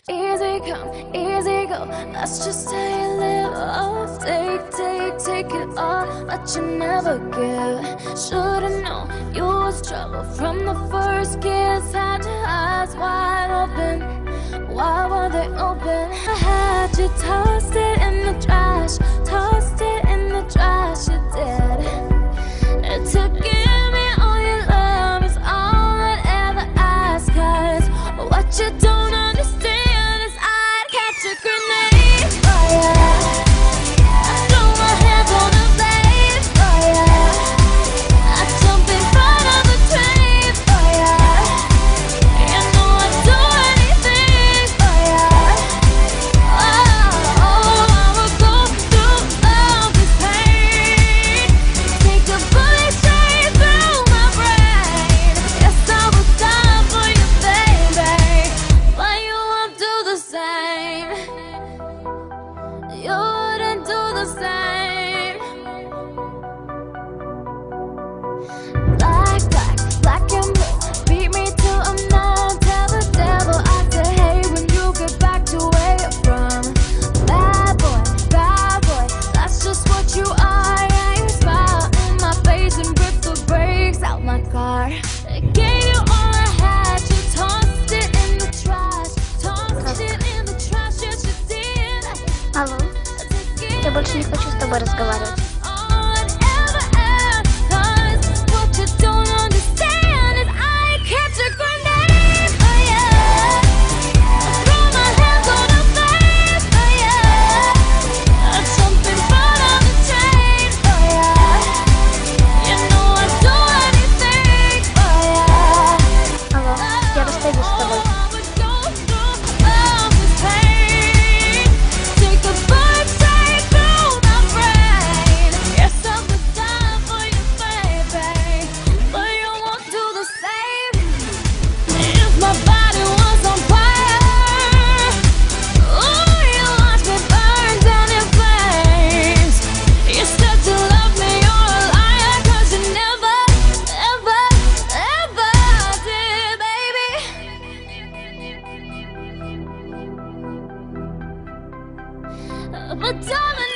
Easy come, easy go. Let's just stay and live. Oh, take it all, but you never give. Should've known you was trouble from the first kiss. Had your eyes wide open. Why were they open? I had you tossed it in the trash, tossed it in the trash. You did. It took give me all your love is all I'd ever ask. 'Cause what you don't understand is I'd catch a grenade. Oh yeah. I throw my hands on the blade. Oh yeah. I jump in front of the train. Oh yeah. You know I'd do anything. Oh yeah. Oh, I would go through all this pain. Take a bullet straight through my brain. Yes, I would die for you, baby. But you won't do the same. You wouldn't do the same. Black and blue. Beat me till I'm numb. Tell the devil I said hey when you get back to where you're from. Bad boy, that's just what you are. Yeah, you smile in my face and rip the brakes out my car. I gave you all I had. You tossed it in the trash. Tossed it in the trash. Yes, you did. Алло, я больше не хочу с тобой разговаривать. Алло, я расстаюсь с тобой. But darling,